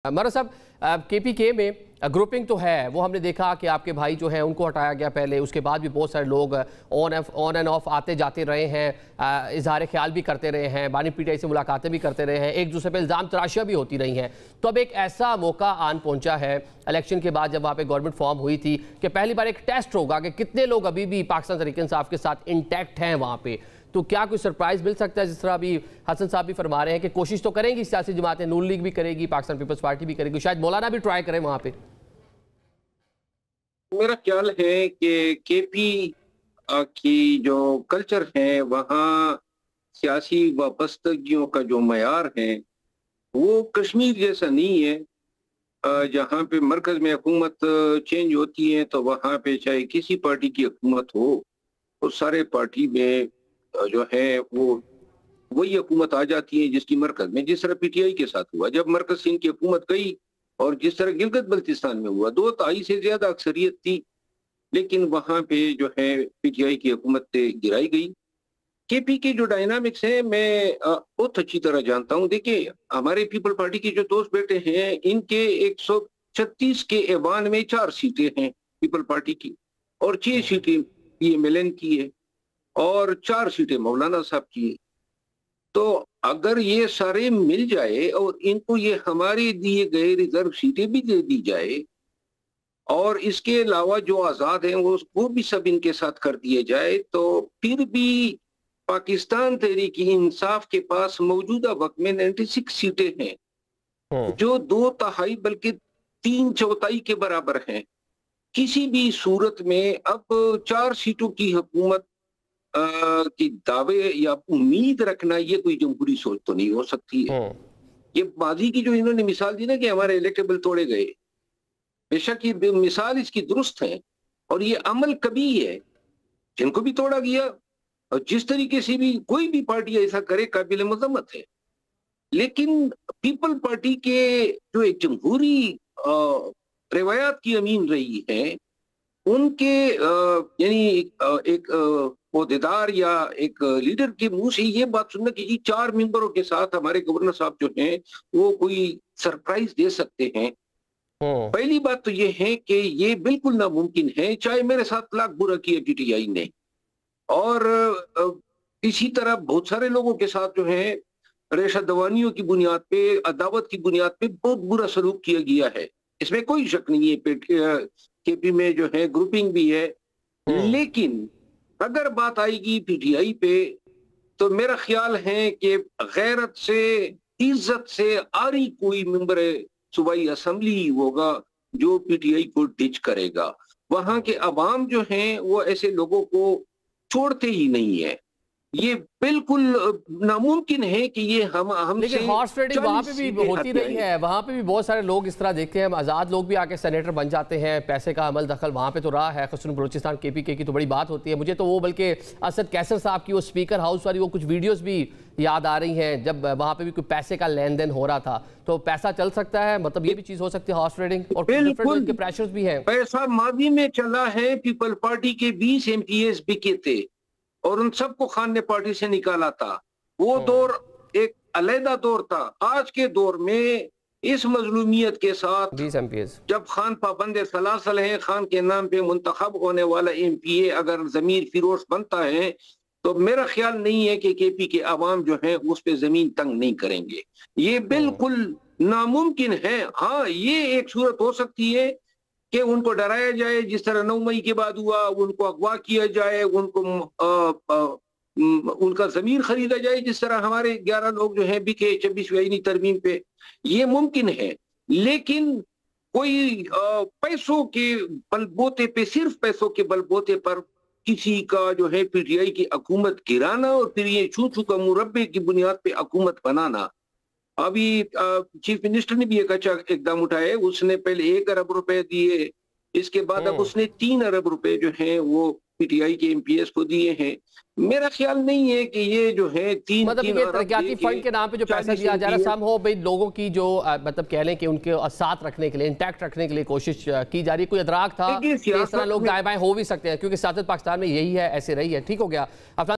मरा साहब, KPK में ग्रुपिंग तो है, वो हमने देखा कि आपके भाई जो हैं उनको हटाया गया पहले, उसके बाद भी बहुत सारे लोग ऑन एंड ऑफ आते जाते रहे हैं, इजहार ख्याल भी करते रहे हैं, बानी PTI से मुलाकातें भी करते रहे हैं, एक दूसरे पर इल्ज़ाम तराशियाँ भी होती रही हैं। तो अब एक ऐसा मौका आन पहुंचा है इलेक्शन के बाद, जब वहाँ पे गवर्नमेंट फॉर्म हुई थी, कि पहली बार एक टेस्ट होगा कि कितने लोग अभी भी पाकिस्तान तहरीक इंसाफ के साथ इंटैक्ट हैं वहाँ पे। तो क्या कोई सरप्राइज मिल सकता है? जिस तरह अभी हसन साहब भी फरमा रहे हैं कि कोशिश तो करेंगी सियासी जमातें, नून लीग भी करेगी, पाकिस्तान पीपल्स पार्टी भी करेगी, शायद मौलाना भी ट्राई करें वहाँ पे। मेरा ख्याल है कि KP की जो कल्चर है, वहाँ सियासी वाबस्तगियों का जो मयार है वो कश्मीर जैसा नहीं है। जहाँ पे मरकज में हुकूमत चेंज होती है तो वहाँ पे चाहे किसी पार्टी की हुकूमत हो, तो सारे पार्टी में जो है वो वही हुकूमत आ जाती है जिसकी मरकज में, जिस तरह PTI के साथ हुआ जब मरकज सिंह की हुकूमत गई, और जिस तरह गिलगित बल्तिस्तान में हुआ 2/3 से ज्यादा अक्सरियत थी, लेकिन वहां पे जो है PTI की हुकूमत गिराई गई। KP के जो डायनामिक्स है मैं बहुत अच्छी तरह जानता हूं। देखिए, हमारे पीपल पार्टी के जो दोस्त बेटे हैं, इनके 136 के ऐवान में 4 सीटें हैं पीपल पार्टी की, और 6 सीटें PMLN की है, और 4 सीटें मौलाना साहब की है। तो अगर ये सारे मिल जाए और इनको ये हमारे दिए गए रिजर्व सीटें भी दे दी जाए, और इसके अलावा जो आज़ाद हैं वो भी सब इनके साथ कर दिए जाए, तो फिर भी पाकिस्तान तहरीक इंसाफ के पास मौजूदा वक्त में 96 सीटें हैं, जो 2/3 बल्कि 3/4 के बराबर हैं। किसी भी सूरत में अब 4 सीटों की हुकूमत की दावे या उम्मीद रखना, ये कोई जमहूरी सोच तो नहीं हो सकती है। ये माजी की जो इन्होंने मिसाल दी ना कि हमारे इलेक्टेबल तोड़े गए, बेशक ये मिसाल इसकी दुरुस्त है, और ये अमल कभी है जिनको भी तोड़ा गया, और जिस तरीके से भी कोई भी पार्टी ऐसा करे काबिल मजम्मत है। लेकिन पीपल पार्टी के जो एक जमहूरी रवायात की अमीन रही है, उनके यानी एक ओहदेदार या एक लीडर के मुंह से ये बात सुनना कि 4 मेंबरों के साथ हमारे गवर्नर साहब जो हैं वो कोई सरप्राइज दे सकते हैं, पहली बात तो ये है कि ये बिल्कुल नामुमकिन है, चाहे मेरे साथ लाख बुरा किया PTI ने। और इसी तरह बहुत सारे लोगों के साथ जो है रेशा दवानियों की बुनियाद पे, अदावत की बुनियाद पे बहुत बुरा सलूक किया गया है, इसमें कोई शक नहीं है। KP में जो है ग्रुपिंग भी है, लेकिन अगर बात आएगी PTI पे, तो मेरा ख्याल है कि गैरत से, इज्जत से आरी कोई मेंबर सूबाई असेंबली होगा जो PTI को डिच करेगा। वहां के अवाम जो हैं वो ऐसे लोगों को छोड़ते ही नहीं है। ये बिल्कुल नामुमकिन है कि ये हम लेकिन हॉर्स ट्रेडिंग वहाँ पे भी होती रही है, वहाँ पे भी बहुत सारे लोग इस तरह देखते हैं, आज़ाद लोग भी आके सेनेटर बन जाते हैं, पैसे का अमल दखल वहाँ पे तो रहा है। खसून बलूचिस्तान KPK की तो बड़ी बात होती है। मुझे तो वो बल्कि असद कैसर साहब की वो स्पीकर हाउस वाली वो कुछ वीडियोज़ भी याद आ रही हैं, जब वहाँ पे भी कोई पैसे का लेन देन हो रहा था। तो पैसा चल सकता है, मतलब ये भी चीज़ हो सकती है हॉर्स ट्रेडिंग, और डिफरेंट के प्रेशर्स भी हैं। पैसा माजी में चला है, पीपल पार्टी के 20 MPs बिके थे और उन सबको खान ने पार्टी से निकाला था। वो दौर एक अलहदा दौर था। आज के दौर में इस मजलूमियत के साथ 20 MPs जब खान पाबंद सलासल है, खान के नाम पे मुंतखब होने वाला MPA अगर जमीर फिरोश बनता है, तो मेरा ख्याल नहीं है कि KP के अवाम जो है उस पे जमीन तंग नहीं करेंगे। ये बिल्कुल नामुमकिन है। हाँ, ये एक सूरत हो सकती है कि उनको डराया जाए, जिस तरह 9 मई के बाद हुआ, उनको अगवा किया जाए, उनको उनका जमीन खरीदा जाए, जिस तरह हमारे 11 लोग जो हैं बिके 26वीं तरमीम पे। ये मुमकिन है, लेकिन कोई पैसों के बलबोते पे, सिर्फ पैसों के बलबोते पर किसी का जो है PTI की हुकूमत गिराना और फिर ये छू छू का मुरब्बे की बुनियाद पे हुकूमत बनाना। अभी चीफ मिनिस्टर ने भी एक अच्छा इकदाम उठाया। उसने पहले 1 अरब रुपए दिए, इसके बाद अब उसने 3 अरब रुपए जो हैं वो PTI के MPs को दिए हैं। मेरा ख्याल नहीं है कि ये जो है मतलब ये तरक्याती फंड के नाम पे जो पैसा दिया जा रहा है, सम हो भाई लोगों की जो मतलब कह लें कि उनके साथ रखने के लिए, इंटैक्ट रखने के लिए कोशिश की जा रही है। कोई अदराक था इस तरह लोग दाएं बाएं हो भी सकते हैं, क्योंकि सियासत पाकिस्तान में यही है, ऐसे रही है। ठीक हो गया।